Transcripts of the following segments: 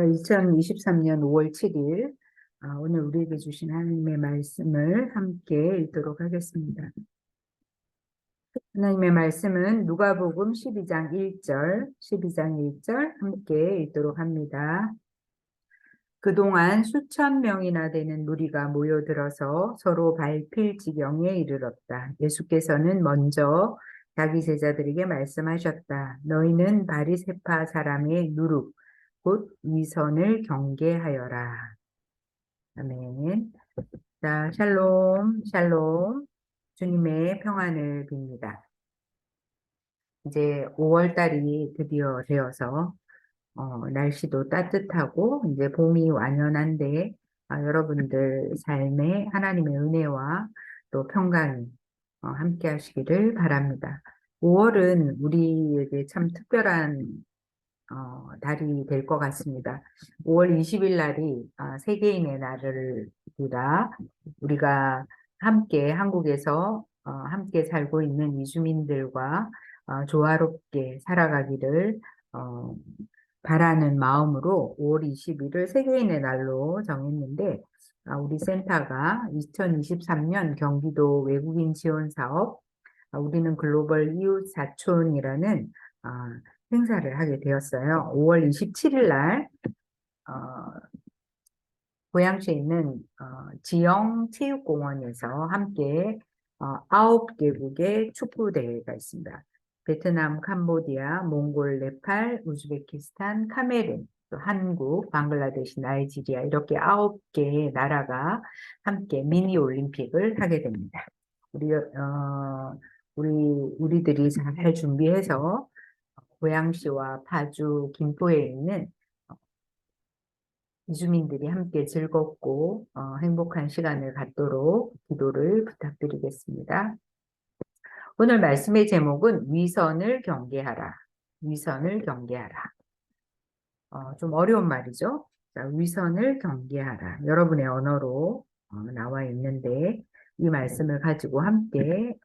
2023년 5월 7일, 오늘 우리에게 주신 하나님의 말씀을 함께 읽도록 하겠습니다. 하나님의 말씀은 누가복음 12장 1절 함께 읽도록 합니다. 그동안 수천 명이나 되는 무리가 모여들어서 서로 밟힐 지경에 이르렀다. 예수께서는 먼저 자기 제자들에게 말씀하셨다. 너희는 바리새파 사람의 누룩, 곧 위선을 경계하여라. 아멘. 자, 샬롬, 샬롬. 주님의 평안을 빕니다. 이제 5월 달이 드디어 되어서 날씨도 따뜻하고 이제 봄이 완연한데 여러분들 삶에 하나님의 은혜와 또 평강이 함께 하시기를 바랍니다. 5월은 우리에게 참 특별한 달이 될 것 같습니다. 5월 20일 날이 세계인의 날이라 우리가 함께 한국에서 함께 살고 있는 이주민들과 조화롭게 살아가기를 바라는 마음으로 5월 20일을 세계인의 날로 정했는데 우리 센터가 2023년 경기도 외국인 지원 사업 우리는 글로벌 이웃 사촌이라는 행사를 하게 되었어요. 5월 27일 날 고양시에 있는 지영체육공원에서 함께 9개국의 축구대회가 있습니다. 베트남, 캄보디아, 몽골, 네팔, 우즈베키스탄, 카메룬, 또 한국, 방글라데시, 나이지리아 이렇게 9개의 나라가 함께 미니 올림픽을 하게 됩니다. 우리들이 잘 준비해서 고양시와 파주, 김포에 있는 이주민들이 함께 즐겁고 행복한 시간을 갖도록 기도를 부탁드리겠습니다. 오늘 말씀의 제목은 위선을 경계하라. 위선을 경계하라. 좀 어려운 말이죠. 자, 위선을 경계하라. 여러분의 언어로 나와 있는데 이 말씀을 가지고 함께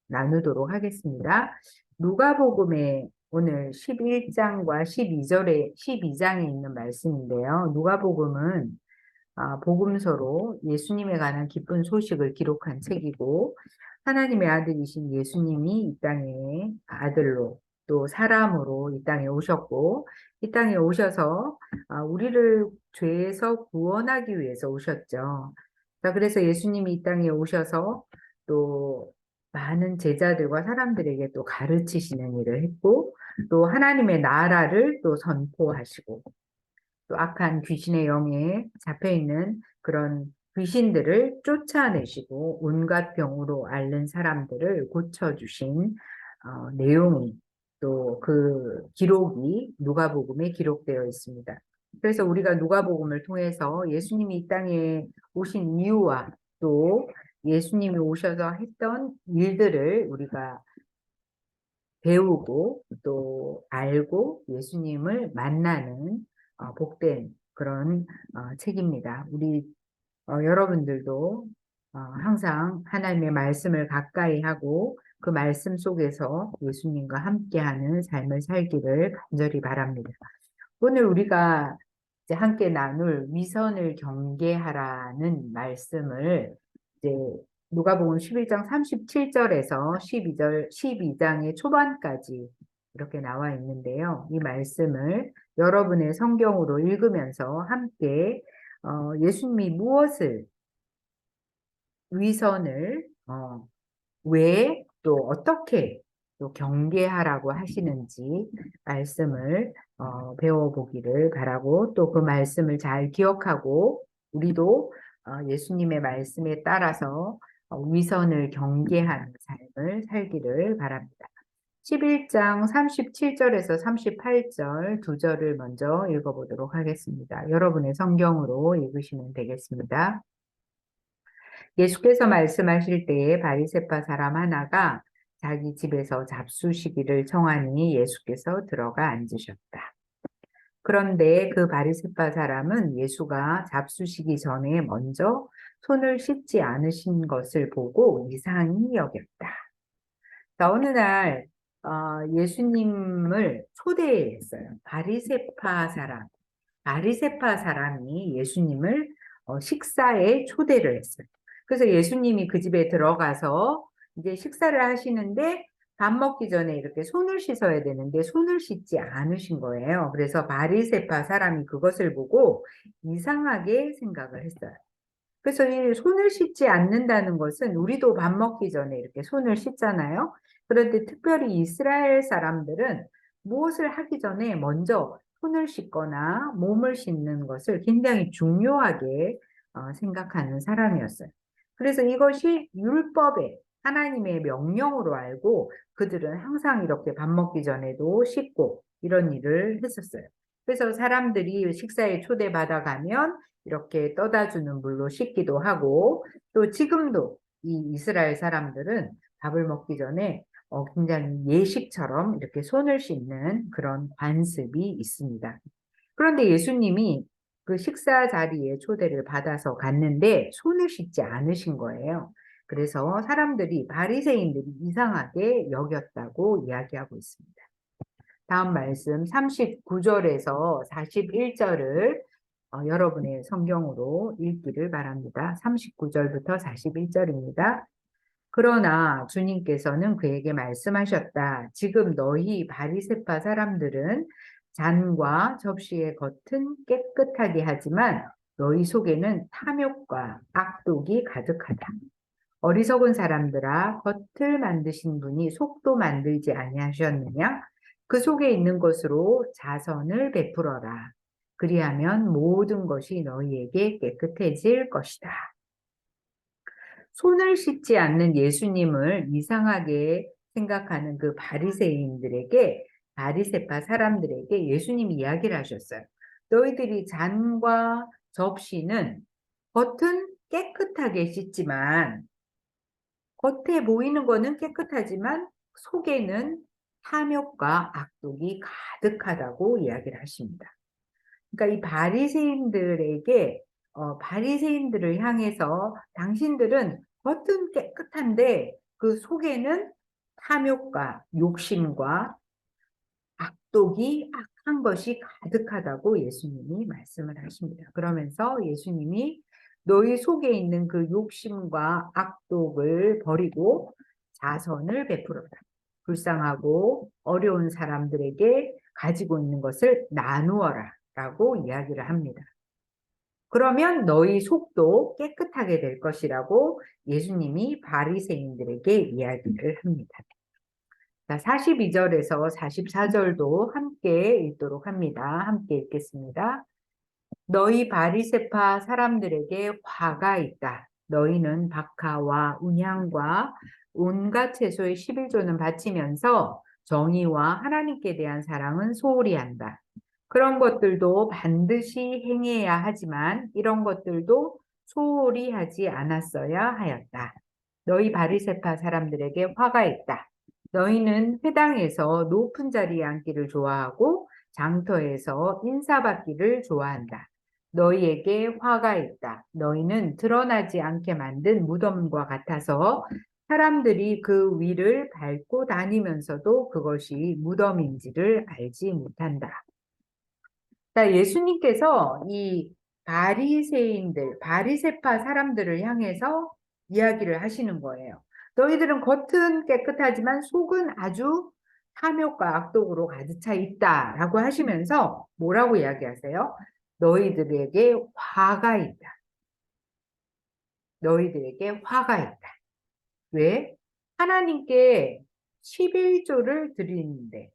나누도록 하겠습니다. 누가복음의 오늘 11장과 12장에 있는 말씀인데요. 누가복음은 복음서로 예수님에 관한 기쁜 소식을 기록한 책이고 하나님의 아들이신 예수님이 이 땅에 아들로 또 사람으로 이 땅에 오셨고 이 땅에 오셔서 우리를 죄에서 구원하기 위해서 오셨죠. 자, 그래서 예수님이 이 땅에 오셔서 또 많은 제자들과 사람들에게 또 가르치시는 일을 했고 또 하나님의 나라를 또 선포하시고 또 악한 귀신의 영에 잡혀있는 그런 귀신들을 쫓아내시고 온갖 병으로 앓는 사람들을 고쳐주신 내용이 또 그 기록이 누가복음에 기록되어 있습니다. 그래서 우리가 누가복음을 통해서 예수님이 이 땅에 오신 이유와 또 예수님이 오셔서 했던 일들을 우리가 배우고 또 알고 예수님을 만나는 복된 그런 책입니다. 우리 여러분들도 항상 하나님의 말씀을 가까이 하고 그 말씀 속에서 예수님과 함께하는 삶을 살기를 간절히 바랍니다. 오늘 우리가 이제 함께 나눌 위선을 경계하라는 말씀을 이제 누가복음 11장 37절에서 12장의 초반까지 이렇게 나와 있는데요. 이 말씀을 여러분의 성경으로 읽으면서 함께 예수님이 무엇을 위선을 왜 또 어떻게 또 경계하라고 하시는지 말씀을 배워보기를 바라고 또 그 말씀을 잘 기억하고 우리도 예수님의 말씀에 따라서 위선을 경계하는 삶을 살기를 바랍니다. 11장 37절에서 38절 두 절을 먼저 읽어보도록 하겠습니다. 여러분의 성경으로 읽으시면 되겠습니다. 예수께서 말씀하실 때에 바리새파 사람 하나가 자기 집에서 잡수시기를 청하니 예수께서 들어가 앉으셨다. 그런데 그 바리새파 사람은 예수가 잡수시기 전에 먼저 손을 씻지 않으신 것을 보고 이상히 여겼다. 자, 어느 날 예수님을 초대했어요. 바리새파 사람. 바리새파 사람이 예수님을 식사에 초대를 했어요. 그래서 예수님이 그 집에 들어가서 이제 식사를 하시는데 밥 먹기 전에 이렇게 손을 씻어야 되는데 손을 씻지 않으신 거예요. 그래서 바리새파 사람이 그것을 보고 이상하게 생각을 했어요. 그래서 이 손을 씻지 않는다는 것은 우리도 밥 먹기 전에 이렇게 손을 씻잖아요. 그런데 특별히 이스라엘 사람들은 무엇을 하기 전에 먼저 손을 씻거나 몸을 씻는 것을 굉장히 중요하게 생각하는 사람이었어요. 그래서 이것이 율법의 하나님의 명령으로 알고 그들은 항상 이렇게 밥 먹기 전에도 씻고 이런 일을 했었어요. 그래서 사람들이 식사에 초대받아 가면 이렇게 떠다 주는 물로 씻기도 하고 또 지금도 이 이스라엘 사람들은 밥을 먹기 전에 굉장히 예식처럼 이렇게 손을 씻는 그런 관습이 있습니다. 그런데 예수님이 그 식사 자리에 초대를 받아서 갔는데 손을 씻지 않으신 거예요. 그래서 사람들이 바리새인들이 이상하게 여겼다고 이야기하고 있습니다. 다음 말씀 39절에서 41절을 여러분의 성경으로 읽기를 바랍니다. 39절부터 41절입니다. 그러나 주님께서는 그에게 말씀하셨다. 지금 너희 바리새파 사람들은 잔과 접시의 겉은 깨끗하게 하지만 너희 속에는 탐욕과 악독이 가득하다. 어리석은 사람들아, 겉을 만드신 분이 속도 만들지 아니하셨느냐? 그 속에 있는 것으로 자선을 베풀어라. 그리하면 모든 것이 너희에게 깨끗해질 것이다. 손을 씻지 않는 예수님을 이상하게 생각하는 그 바리새인들에게 바리새파 사람들에게 예수님이 이야기를 하셨어요. 너희들이 잔과 접시는 겉은 깨끗하게 씻지만 겉에 보이는 거는 깨끗하지만 속에는 탐욕과 악독이 가득하다고 이야기를 하십니다. 그러니까 이 바리새인들에게 바리새인들을 향해서 당신들은 겉은 깨끗한데 그 속에는 탐욕과 욕심과 악독이 악한 것이 가득하다고 예수님이 말씀을 하십니다. 그러면서 예수님이 너희 속에 있는 그 욕심과 악독을 버리고 자선을 베풀어라. 불쌍하고 어려운 사람들에게 가지고 있는 것을 나누어라 라고 이야기를 합니다. 그러면 너희 속도 깨끗하게 될 것이라고 예수님이 바리새인들에게 이야기를 합니다. 42절에서 44절도 함께 읽도록 합니다. 함께 읽겠습니다. 너희 바리새파 사람들에게 화가 있다. 너희는 박하와 운향과 온갖 채소의 11조는 바치면서 정의와 하나님께 대한 사랑은 소홀히 한다. 그런 것들도 반드시 행해야 하지만 이런 것들도 소홀히 하지 않았어야 하였다. 너희 바리새파 사람들에게 화가 있다. 너희는 회당에서 높은 자리에 앉기를 좋아하고 장터에서 인사받기를 좋아한다. 너희에게 화가 있다. 너희는 드러나지 않게 만든 무덤과 같아서 사람들이 그 위를 밟고 다니면서도 그것이 무덤인지를 알지 못한다. 자, 예수님께서 이 바리새인들, 바리새파 사람들을 향해서 이야기를 하시는 거예요. 너희들은 겉은 깨끗하지만 속은 아주 탐욕과 악독으로 가득 차 있다라고 하시면서 뭐라고 이야기하세요? 너희들에게 화가 있다. 너희들에게 화가 있다. 왜? 하나님께 11조를 드리는데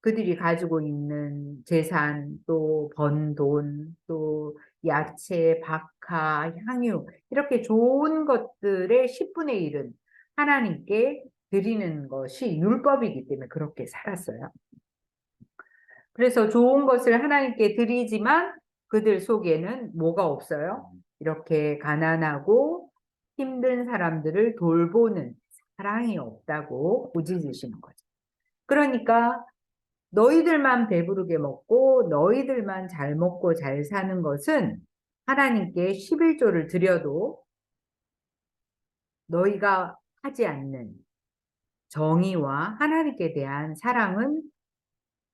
그들이 가지고 있는 재산, 또 번 돈, 또 야채, 박하, 향유 이렇게 좋은 것들의 10분의 1은 하나님께 드리는 것이 율법이기 때문에 그렇게 살았어요. 그래서 좋은 것을 하나님께 드리지만 그들 속에는 뭐가 없어요? 이렇게 가난하고 힘든 사람들을 돌보는 사랑이 없다고 꾸짖으시는 거죠. 그러니까 너희들만 배부르게 먹고 너희들만 잘 먹고 잘 사는 것은 하나님께 11조를 드려도 너희가 하지 않는 정의와 하나님께 대한 사랑은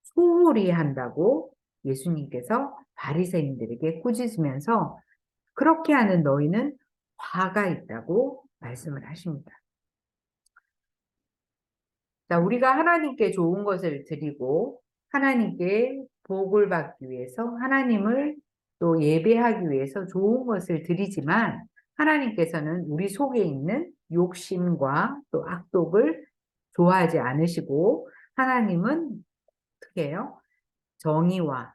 소홀히 한다고 예수님께서 바리새인들에게 꾸짖으면서 그렇게 하는 너희는 화가 있다고 말씀을 하십니다. 자, 우리가 하나님께 좋은 것을 드리고 하나님께 복을 받기 위해서 하나님을 또 예배하기 위해서 좋은 것을 드리지만 하나님께서는 우리 속에 있는 욕심과 또 악독을 좋아하지 않으시고 하나님은 어떻게 해요? 정의와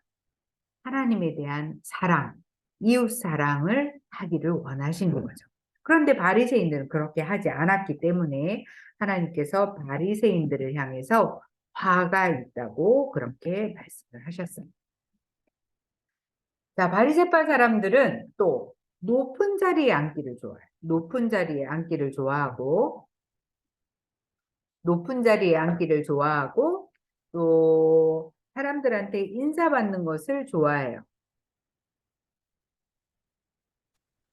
하나님에 대한 사랑, 이웃 사랑을 하기를 원하시는 거죠. 그런데 바리새인들은 그렇게 하지 않았기 때문에 하나님께서 바리새인들을 향해서 화가 있다고 그렇게 말씀을 하셨어요. 자, 바리새파 사람들은 또 높은 자리에 앉기를 좋아해요. 높은 자리에 앉기를 좋아하고 또 사람들한테 인사받는 것을 좋아해요.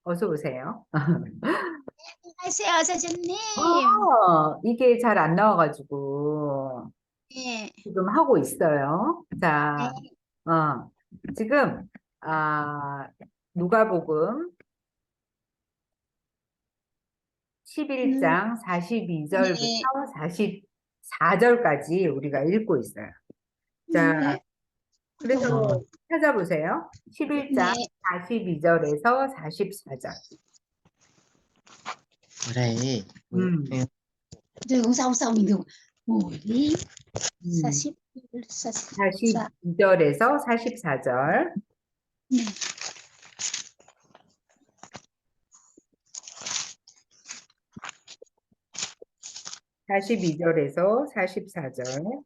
어서 오세요. 안녕하세요, 선생님. 이게 잘 안 나와가지고 예, 지금 하고 있어요. 자, 네, 지금 누가복음 11장 42절부터 네, 44절까지 우리가 읽고 있어요. 자, 네, 그래서 찾아보세요. 11장 네. 42절에서 44절. 그래. 음, Rồi cũng sau sau mình dùng ngồi đi sa 음. ship sa sa 42절에서 44절. 네. 42절에서 44절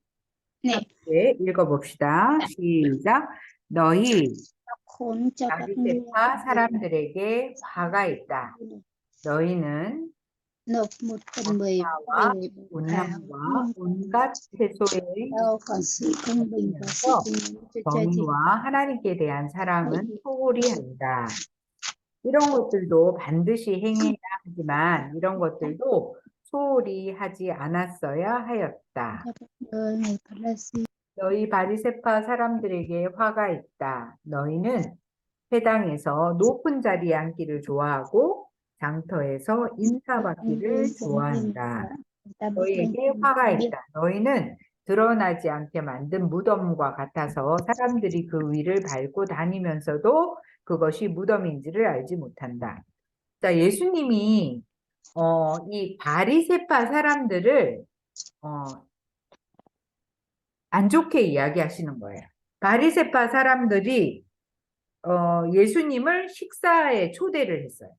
네. 함께 읽어봅시다. 시작. 너희 khốn cho các ngươi 바리새파 사람들에게 화가 있다. 너희는 nộp 1/10 와 về báo 온남과 온갖 채소에 đâu còn sự công bình và sự công cho 정의와 하나님께 대한 사랑은 소홀히 한다. 이런 것들도 반드시 행해야 하지만 이런 것들도 소홀히 하지 않았어야 하였다. người Pharisee 너희 바리새파 사람들에게 화가 있다. 너희는 회당에서 높은 자리에 앉기를 좋아하고 장터에서 인사받기를 좋아한다. 너희에게 화가 있다. 너희는 드러나지 않게 만든 무덤과 같아서 사람들이 그 위를 밟고 다니면서도 그것이 무덤인지를 알지 못한다. 자, 예수님이 이 바리새파 사람들을 안 좋게 이야기하시는 거예요. 바리새파 사람들이 예수님을 식사에 초대를 했어요.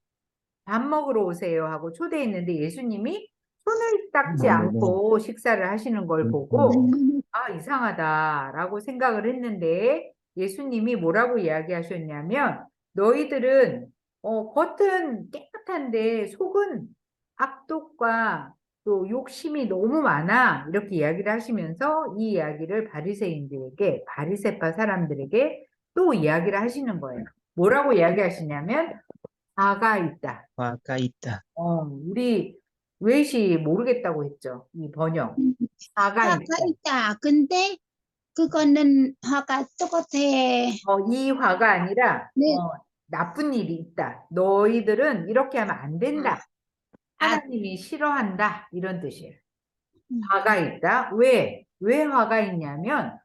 밥 먹으러 오세요 하고 초대했는데 예수님이 손을 닦지 않고 식사를 하시는 걸 보고 이상하다라고 생각을 했는데 예수님이 뭐라고 이야기하셨냐면 너희들은 겉은 깨끗한데 속은 악독과 또 욕심이 너무 많아 이렇게 이야기를 하시면서 이 이야기를 바리새인들에게 바리새파 사람들에게 또 이야기를 하시는 거예요. 뭐라고 이야기하시냐면 화가 있다. 화가 있다. 우리 웨이시 모르겠다고 했죠. 이 번역. 화가 있다. 화가 있다. 근데 그거는 화가 똑같아. 이 화가 아니라 네. 나쁜 일이 있다. 너희들은 이렇게 하면 안 된다. 하나님이 싫어한다. 이런 뜻이에요. 화가 있다. 왜 화가 있냐면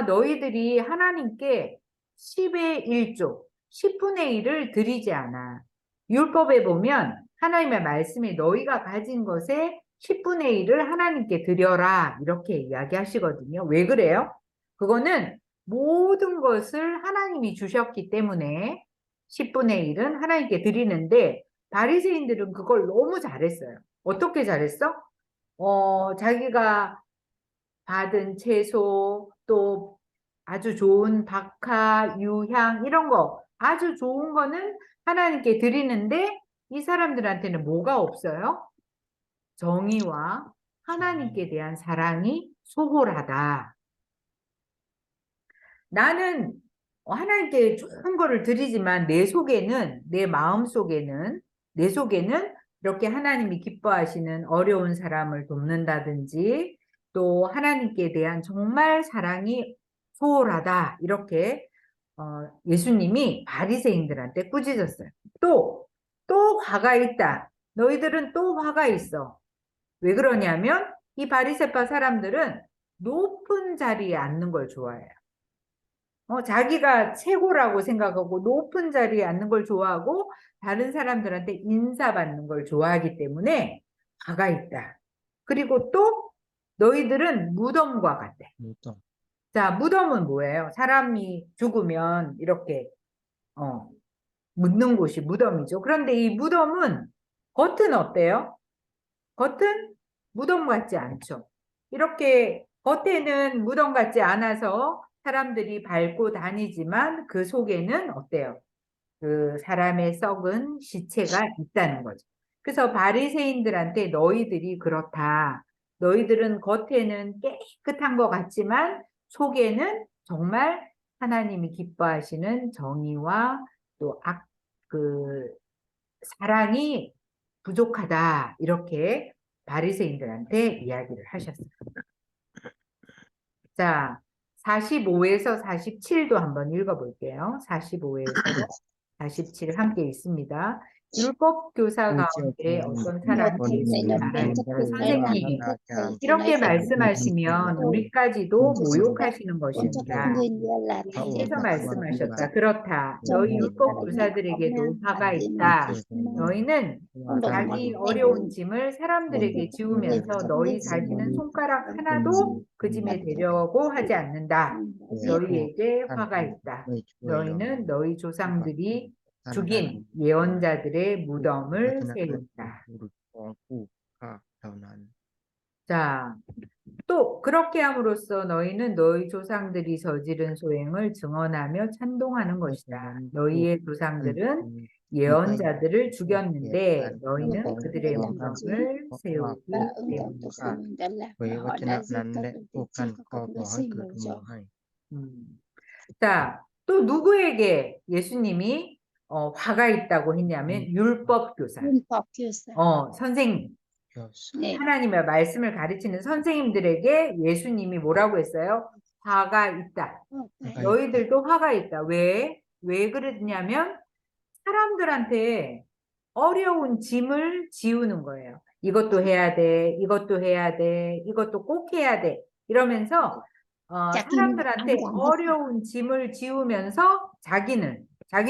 너희들이 하나님께 10의 1조, 10분의 1을 드리지 않아. 율법에 보면 하나님의 말씀이 너희가 가진 것의 10분의 1을 하나님께 드려라. 이렇게 이야기하시거든요. 왜 그래요? 그거는 모든 것을 하나님이 주셨기 때문에 10분의 1은 하나님께 드리는데 바리새인들은 그걸 너무 잘했어요. 어떻게 잘했어? 자기가 받은 채소, 또 아주 좋은 박하, 유향, 이런 거, 아주 좋은 거는 하나님께 드리는데 이 사람들한테는 뭐가 없어요? 정의와 하나님께 대한 사랑이 소홀하다. 나는 하나님께 좋은 거를 드리지만 내 마음 속에는, 내 속에는 이렇게 하나님이 기뻐하시는 어려운 사람을 돕는다든지 또 하나님께 대한 정말 사랑이 소홀하다. 이렇게 예수님이 바리새인들한테 꾸짖었어요. 또 화가 있다. 너희들은 또 화가 있어. 왜 그러냐면 이 바리새파 사람들은 높은 자리에 앉는 걸 좋아해요. 자기가 최고라고 생각하고 높은 자리에 앉는 걸 좋아하고 다른 사람들한테 인사받는 걸 좋아하기 때문에 화가 있다. 그리고 또 너희들은 무덤과 같대. 무덤. 자, 무덤은 뭐예요? 사람이 죽으면 이렇게 묻는 곳이 무덤이죠. 그런데 이 무덤은 겉은 어때요? 겉은 무덤 같지 않죠. 이렇게 겉에는 무덤 같지 않아서 사람들이 밟고 다니지만 그 속에는 어때요? 그 사람의 썩은 시체가 있다는 거죠. 그래서 바리새인들한테 너희들이 그렇다. 너희들은 겉에는 깨끗한 것 같지만 속에는 정말 하나님이 기뻐하시는 정의와 또 사랑이 부족하다. 이렇게 바리새인들한테 이야기를 하셨어요. 자, 45에서 47도 한번 읽어볼게요. 45에서 47 함께 있습니다. 율법 교사 가운데 어떤 사람이 예수를 말하니까 선생님, 이렇게 말씀하시면 우리까지도 모욕하시는 것입니다. 예수님께서 말씀하셨다. 그렇다. 너희 율법 교사들에게도 화가 있다. 너희는 자기 어려운 짐을 사람들에게 지우면서 너희 자신은 손가락 하나도 그 짐에 대려고 하지 않는다. 너희에게 화가 있다. 너희는 너희 조상들이 죽인 예언자들의 무덤을 세운다. 자, 또 그렇게 함으로써 너희는 너희 조상들이 저지른 소행을 증언하며 찬동하는 것이다. 너희의 조상들은 예언자들을 죽였는데 너희는 그들의 무덤을 세우기 때문이다. 자, 또 누구에게 예수님이 화가 있다고 했냐면 율법 교사, 선생님, 네. 하나님의 말씀을 가르치는 선생님들에게 예수님이 뭐라고 했어요? 화가 있다. 너희들도 화가 있다. 왜 그러냐면 사람들한테 어려운 짐을 지우는 거예요. 이것도 해야 돼, 이것도 해야 돼, 이것도 꼭 해야 돼. 이러면서 사람들한테 어려운 짐을 지우면서 자기는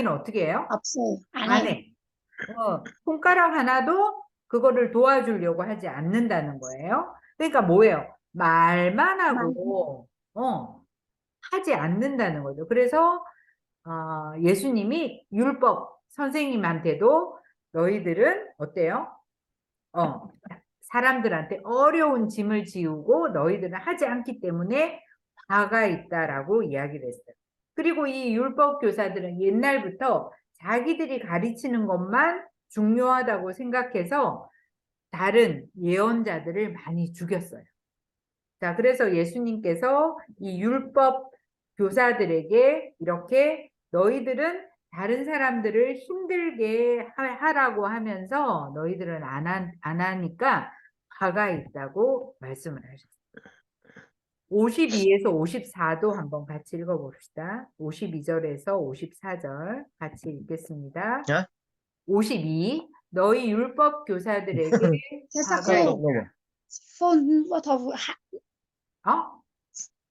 어떻게 해요? 없어요. 안 해. 손가락 하나도 그거를 도와주려고 하지 않는다는 거예요. 그러니까 뭐예요? 말만 하고 하지 않는다는 거죠. 그래서 예수님이 율법 선생님한테도 너희들은 어때요? 사람들한테 어려운 짐을 지우고 너희들은 하지 않기 때문에 화가 있다라고 이야기를 했어요. 그리고 이 율법 교사들은 옛날부터 자기들이 가르치는 것만 중요하다고 생각해서 다른 예언자들을 많이 죽였어요. 자, 그래서 예수님께서 이 율법 교사들에게 이렇게 너희들은 다른 사람들을 힘들게 하라고 하면서 너희들은 안 하니까 화가 있다고 말씀을 하셨어요. 52에서 54도 한번 같이 읽어봅시다. 52절에서 54절 같이 읽겠습니다. 52. 너희 율법 교사들에게 화가 있다.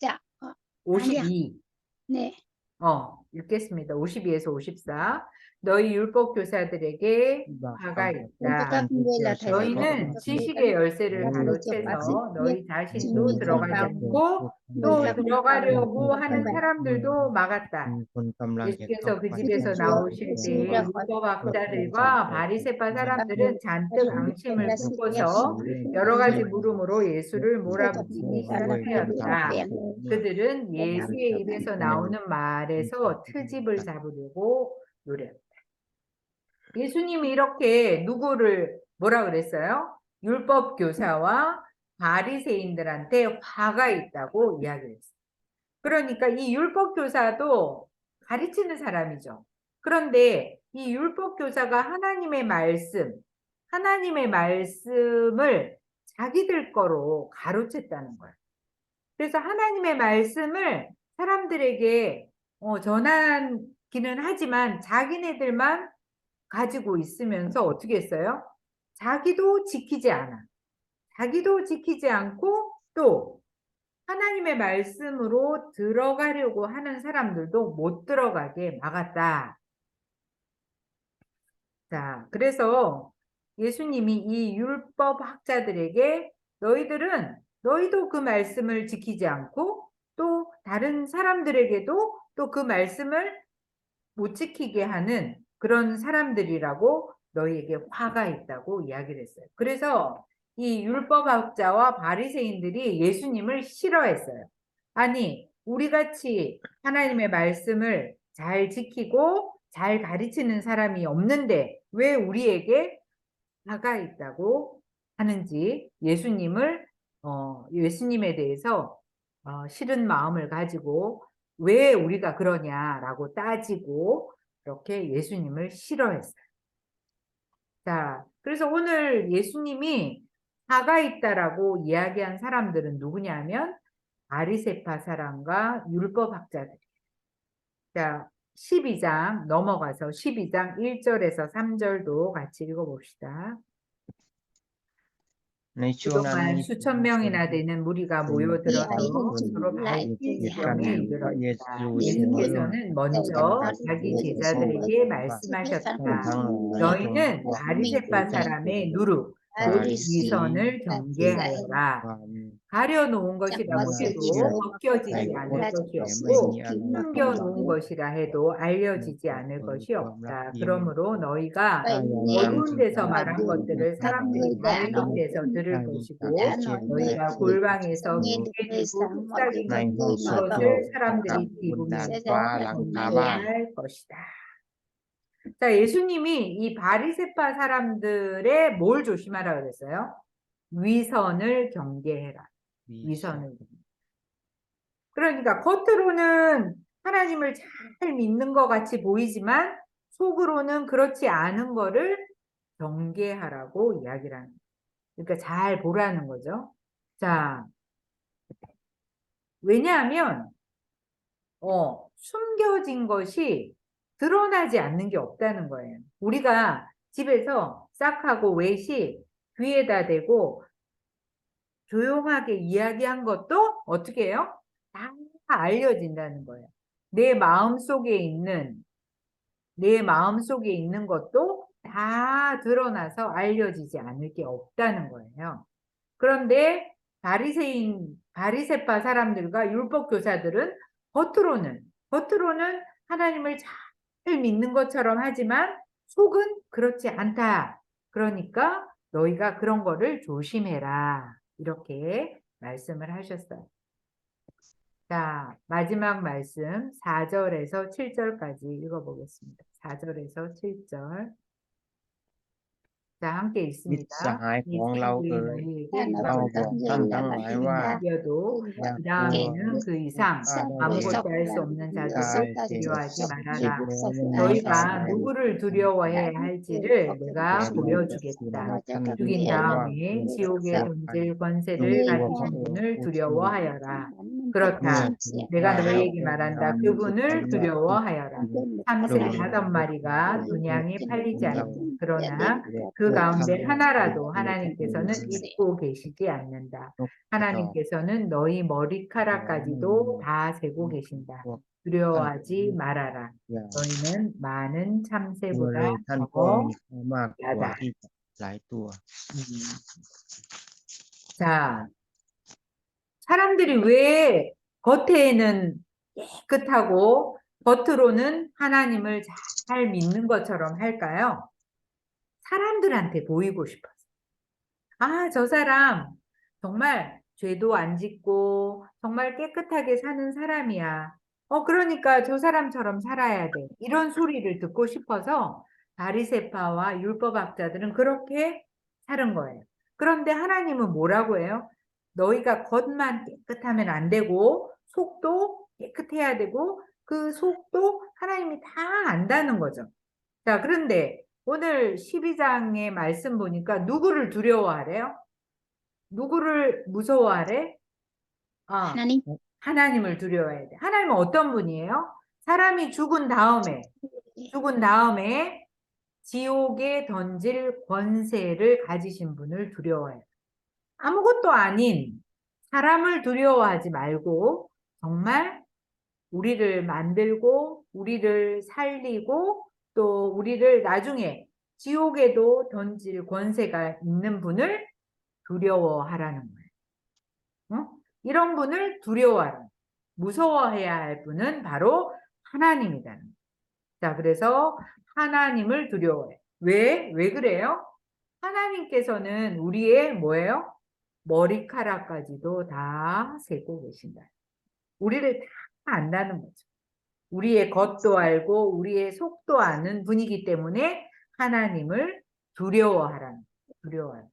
자, 52. 네. 읽겠습니다. 52에서 54. 너희 율법 교사들에게 화가 있다. 너희는 지식의 열쇠를 가로채서 너희 자신도 들어가지 않고 또 들어가려고 하는 사람들도 막았다. 예수께서 그 집에서 나오실 때 율법학자들과 바리새파 사람들은 잔뜩 앙심을 품고서 여러 가지 물음으로 예수를 몰아붙이기 시작하였다. 그들은 예수의 입에서 나오는 말에서 트집을 잡으려고 노력했다. 예수님이 이렇게 누구를 뭐라 그랬어요? 율법 교사와 바리새인들한테 화가 있다고 이야기를 했어요. 그러니까 이 율법 교사도 가르치는 사람이죠. 그런데 이 율법 교사가 하나님의 말씀을 자기들 거로 가로챘다는 거예요. 그래서 하나님의 말씀을 사람들에게 전하기는 하지만 자기네들만 가지고 있으면서 어떻게 했어요? 자기도 지키지 않아. 자기도 지키지 않고 또 하나님의 말씀으로 들어가려고 하는 사람들도 못 들어가게 막았다. 자, 그래서 예수님이 이 율법 학자들에게 너희도 그 말씀을 지키지 않고 또 다른 사람들에게도 또 그 말씀을 못 지키게 하는 그런 사람들이라고 너희에게 화가 있다고 이야기를 했어요. 그래서 이 율법학자와 바리새인들이 예수님을 싫어했어요. 아니, 우리 같이 하나님의 말씀을 잘 지키고 잘 가르치는 사람이 없는데 왜 우리에게 화가 있다고 하는지 예수님에 대해서 싫은 마음을 가지고 왜 우리가 그러냐라고 따지고 이렇게 예수님을 싫어했어요. 자, 그래서 오늘 예수님이 화가 있다라고 이야기한 사람들은 누구냐면 바리새파 사람과 율법학자들. 자, 12장 넘어가서 12장 1절에서 3절도 같이 읽어봅시다. ในช่วงนั้น 그동안 มี 수천 명이나 되는 무리가 모여들어서 서로 밝힐 지경에 이르렀다. 예수께서는 먼저 자기 제자들에게 말씀하셨다. 너희는 바리새파 사람의 누룩, 곧 위선을 경계하여라. 가려놓은 것이라고 해도 벗겨지지 않을 것이 없고 숨겨놓은 것이라 해도 알려지지 않을 것이 없다. 그러므로 너희가 어두운 데서 말한 것들을 사람들이 밝은 데서 들을 것이고 너희가 골방에서 기대지고 속삭이는 것을 사람들이 뒤보면서 경계할 것이다. 자, 예수님이 이 바리새파 사람들의 뭘 조심하라 그랬어요? 위선을 경계해라. 위선을. 그러니까 겉으로는 하나님을 잘 믿는 것 같이 보이지만 속으로는 그렇지 않은 거를 경계하라고 이야기를 하는 거예요. 그러니까 잘 보라는 거죠. 자, 왜냐하면 숨겨진 것이 드러나지 않는 게 없다는 거예요. 우리가 집에서 싹하고 웨시 귀에다 대고 조용하게 이야기한 것도 어떻게 해요? 다 알려진다는 거예요. 내 마음속에 있는 것도 다 드러나서 알려지지 않을 게 없다는 거예요. 그런데 바리새파 사람들과 율법 교사들은 겉으로는 하나님을 잘 믿는 것처럼 하지만 속은 그렇지 않다. 그러니까 너희가 그런 거를 조심해라. 이렇게 말씀을 하셨어요. 자, 마지막 말씀 4절에서 7절까지 읽어보겠습니다. 4절에서 7절. 자, 함께 มิตร 있습니다. สหายของเราเอ่ย เราบอกท่านทั้งหลายว่า 이어도 อย่า 그 กลัว 다음에는 그 이상 ข้าได้ 아무것도 할 수 없는 กา 자들을 ยเจ็บ 두려워하지 จิต 말아라. แล้วไม่มี 너희가 กาย 누구를 두려워해야 할지를 내가 แต่เราจะ 보여주겠다. ท่าน 죽인 รู้ว่า 다음에 เรื่อง 지옥에 ปลอดภัย 던질 จง 권세를 กลัว 가지신 พระองค์ 분을 ผู้ที่ 두려워하여라. เมื่อ 그렇다. ถึง 내가 ข้าแล้ว 너희에게 เป็น 말한다. เรามีบุตร 그분을 ว่า 두려워하여라. จริง 참새 เรา 5마리가 분양에 팔리지 เรา 않는다. 그러나 และ 그 พวก 가운데 ท่าน 하나라도 เรา 하나님께서는 จะ 잊고 계시지 않는다. นกกระจอก 하나님께서는 너희 머리카락까지도 다 세고 계신다. พวก 두려워하지 말아라. อย่า 너희는 많은 ตัว 참새보다 เลยท่านก็ 더 มีมากกว่า 야다. ที่หลายตัว 자, 사람들이 왜 겉에는 깨끗하고 겉으로는 하나님을 잘 믿는 것처럼 할까요? 사람들한테 보이고 싶어서. 아, 저 사람 정말 죄도 안 짓고 정말 깨끗하게 사는 사람이야. 그러니까 저 사람처럼 살아야 돼. 이런 소리를 듣고 싶어서 바리새파와 율법학자들은 그렇게 사는 거예요. 그런데 하나님은 뭐라고 해요? 너희가 겉만 깨끗하면 안 되고 속도 깨끗해야 되고 그 속도 하나님이 다 안다는 거죠. 자, 그런데 오늘 12장의 말씀 보니까 누구를 두려워하래요? 누구를 무서워하래? 하나님 하나님을 두려워해야 돼. 하나님은 어떤 분이에요? 사람이 죽은 다음에 지옥에 던질 권세를 가지신 분을 두려워해요. 아무것도 아닌 사람을 두려워하지 말고 정말 우리를 만들고 우리를 살리고 또 우리를 나중에 지옥에도 던질 권세가 있는 분을 두려워하라는 거예요. 이런 분을 두려워하라. 무서워해야 할 분은 바로 하나님이다. 자, 그래서 하나님을 두려워해. 왜 그래요? 하나님께서는 우리의 뭐예요? 머리카락까지도 다 세고 계신다. 우리를 다 안다는 거죠. 우리의 겉도 알고 우리의 속도 아는 분이기 때문에 하나님을 두려워하라는 거예요. 두려워하라.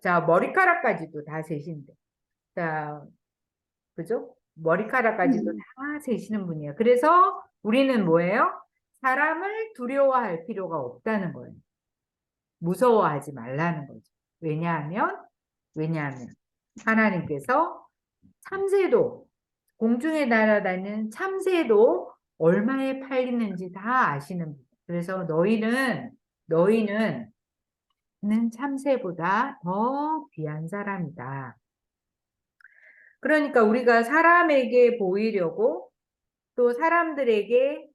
자, 머리카락까지도 다 세신대. 자, 그죠? 머리카락까지도 다 세시는 분이에요. 그래서 우리는 뭐예요? 사람을 두려워할 필요가 없다는 거예요. 무서워하지 말라는 거죠. 왜냐하면 하나님께서 참새도 공중에 날아다니는 참새도 얼마에 팔리는지 다 아시는 분. 그래서 너희는 참새보다 더 귀한 사람이다. 그러니까 우리가 사람에게 보이려고 또 사람들에게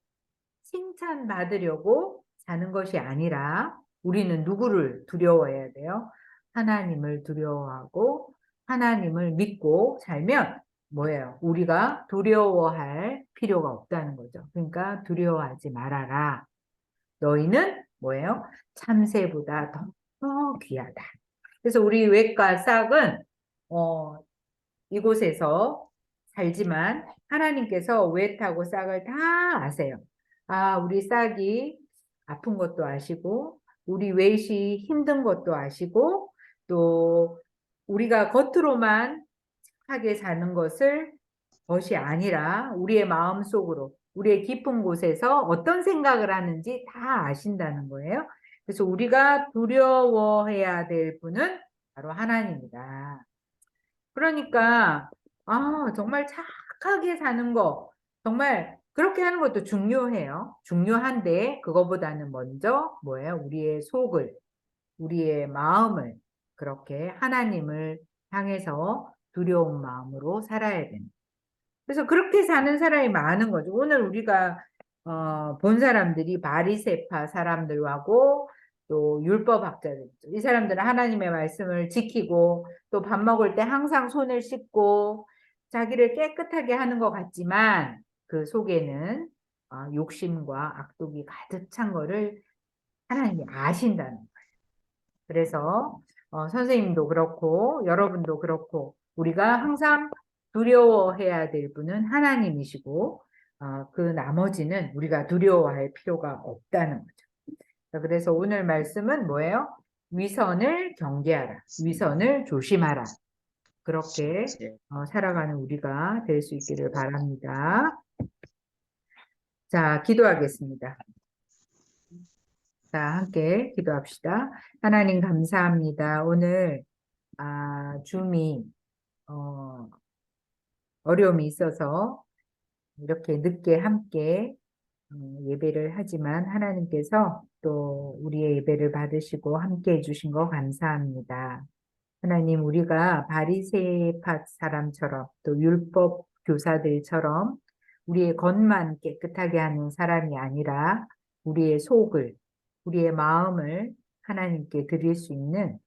칭찬받으려고 사는 것이 아니라 우리는 누구를 두려워해야 돼요? 하나님을 두려워하고 하나님을 믿고 살면 뭐예요? 우리가 두려워할 필요가 없다는 거죠. 그러니까 두려워하지 말아라. 너희는 뭐예요? 참새보다 더 귀하다. 그래서 우리 웻과 싹은 이곳에서 살지만 하나님께서 웻하고 싹을 다 아세요. 아, 우리 싹이 아픈 것도 아시고 우리 웻이 힘든 것도 아시고 또 우리가 겉으로만 착하게 사는 것이 아니라 우리의 마음속으로 우리의 깊은 곳에서 어떤 생각을 하는지 다 아신다는 거예요. 그래서 우리가 두려워해야 될 분은 바로 하나님이다. 그러니까 정말 착하게 사는 거 정말 그렇게 하는 것도 중요해요. 중요한데 그거보다는 먼저 뭐예요? 우리의 속을 우리의 마음을 그렇게 하나님을 향해서 두려운 마음으로 살아야 됩니다. 그래서 그렇게 사는 사람이 많은 거죠. 오늘 우리가 본 사람들이 바리새파 사람들하고 또 율법학자들, 이 사람들은 하나님의 말씀을 지키고 또 밥 먹을 때 항상 손을 씻고 자기를 깨끗하게 하는 것 같지만 그 속에는 욕심과 악독이 가득 찬 거를 하나님이 아신다는 거예요. 그래서 선생님도 그렇고 여러분도 그렇고 우리가 항상 두려워해야 될 분은 하나님이시고 그 나머지는 우리가 두려워할 필요가 없다는 거죠. 그래서 오늘 말씀은 뭐예요? 위선을 경계하라. 위선을 조심하라. 그렇게 살아가는 우리가 될 수 있기를 바랍니다. 자, 기도하겠습니다. 자, 함께 기도합시다. 하나님 감사합니다. 오늘 줌이 어려움이 있어서 이렇게 늦게 함께 예배를 하지만 하나님께서 또 우리의 예배를 받으시고 함께 해주신 거 감사합니다. 하나님, 우리가 바리새파 사람처럼 또 율법 교사들처럼 우리의 겉만 깨끗하게 하는 사람이 아니라 우리의 속을, 우리의 마음을 하나님께 드릴 수 있는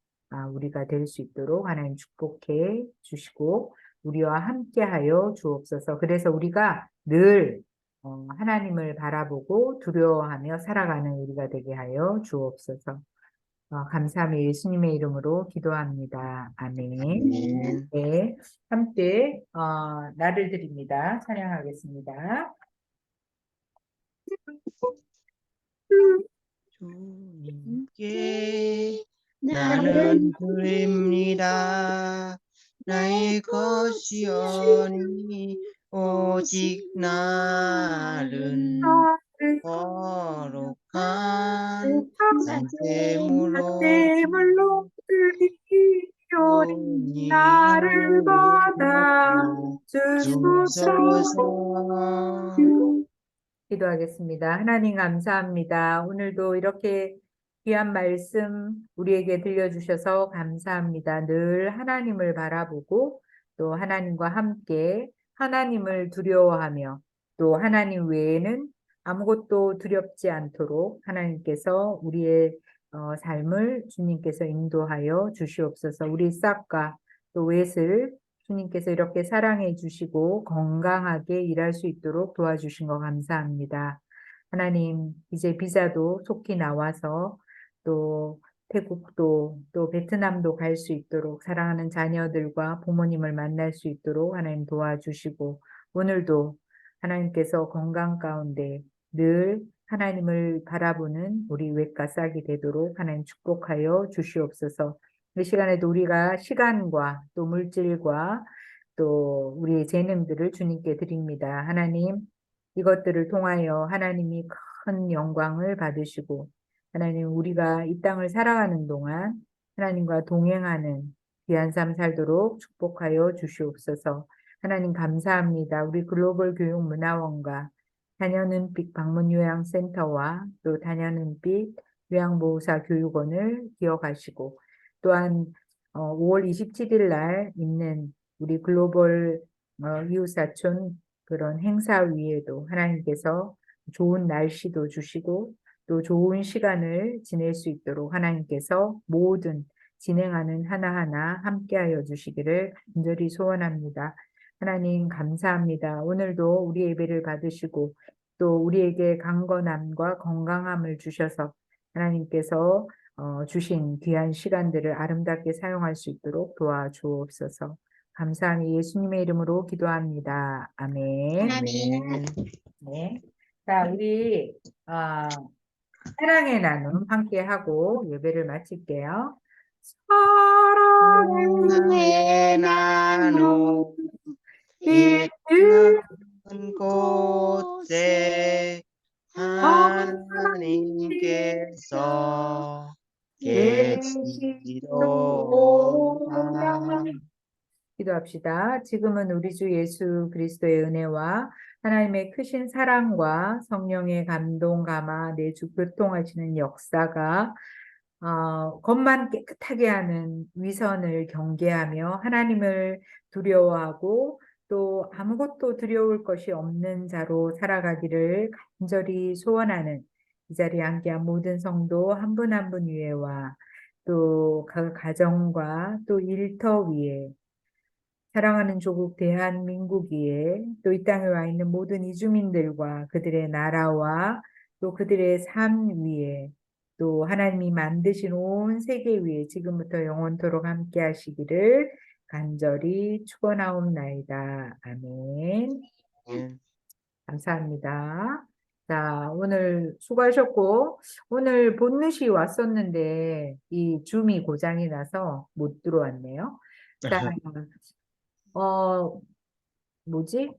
우리가 될 수 있도록 하나님 축복해 주시고 우리와 함께하여 주옵소서. 그래서 우리가 늘 하나님을 바라보고 두려워하며 살아가는 우리가 되게 하여 주옵소서. 감사하며 예수님의 이름으로 기도합니다. 아멘. 네, 함께 나를 드립니다. 찬양하겠습니다. 주님께 나는 드립니다. 나의 것이오니 오직 나는 거룩한 제물로 드리오니 나를 받아 주소서. 기도하겠습니다. 하나님 감사합니다. 오늘도 이렇게 귀한 말씀 우리에게 들려주셔서 감사합니다. 늘 하나님을 바라보고 또 하나님과 함께 하나님을 두려워하며 또 하나님 외에는 아무것도 두렵지 않도록 하나님께서 우리의 삶을 주님께서 인도하여 주시옵소서. 우리 싹과 또 웨슬 주님께서 이렇게 사랑해 주시고 건강하게 일할 수 있도록 도와주신 거 감사합니다. 하나님, 이제 비자도 속히 나와서 또 태국도 또 베트남도 갈 수 있도록 사랑하는 자녀들과 부모님을 만날 수 있도록 하나님 도와주시고 오늘도 하나님께서 건강 가운데 늘 하나님을 바라보는 우리 외과 싹이 되도록 하나님 축복하여 주시옵소서. 이 시간에도 우리가 시간과 또 물질과 또 우리의 재능들을 주님께 드립니다. 하나님, 이것들을 통하여 하나님이 큰 영광을 받으시고 하나님 우리가 이 땅을 살아가는 동안 하나님과 동행하는 귀한 삶 살도록 축복하여 주시옵소서. 하나님 감사합니다. 우리 글로벌 교육문화원과 다녀는빛 방문요양센터와 또 다녀는빛 요양보호사 교육원을 기억하시고 또한 5월 27일 날 있는 우리 글로벌 이웃사촌 그런 행사 위에도 하나님께서 좋은 날씨도 주시고 또 좋은 시간을 지낼 수 있도록 하나님께서 모든 진행하는 하나하나 함께하여 주시기를 간절히 소원합니다. 하나님 감사합니다. 오늘도 우리 예배를 받으시고 또 우리에게 강건함과 건강함을 주셔서 하나님께서 주신 귀한 시간들을 아름답게 사용할 수 있도록 도와주옵소서. 감사함이 예수님의 이름으로 기도합니다. 아멘. 아멘. 네. 자, 우리 사랑의 나눔 함께 하고 예배를 마칠게요. 사랑의 사랑의 나눔 깊은 깊은 곳에 하나님께서 계시도다. 기도합시다. 지금은 우리 주 예수 그리스도의 은혜와 하나님의 크신 사랑과 성령의 감동 감화 내주 교통하시는 역사가 겉만 깨끗하게 하는 위선을 경계하며 하나님을 두려워하고 또 아무것도 두려울 것이 없는 자로 살아가기를 간절히 소원하는 이 자리에 함께한 모든 성도 한 분 한 분 위에와 또 그 가정과 또 일터 위에 사랑하는 조국 대한민국 위에 또 이 땅에 와 있는 모든 이주민들과 그들의 나라와 또 그들의 삶 위에 또 하나님이 만드신 온 세계 위에 지금부터 영원토록 함께 하시기를 간절히 축원하옵나이다. 아멘. 감사합니다. 자, 오늘 수고하셨고 오늘 본넷이 왔었는데 이 줌이 고장이 나서 못 들어왔네요. 자, 뭐지?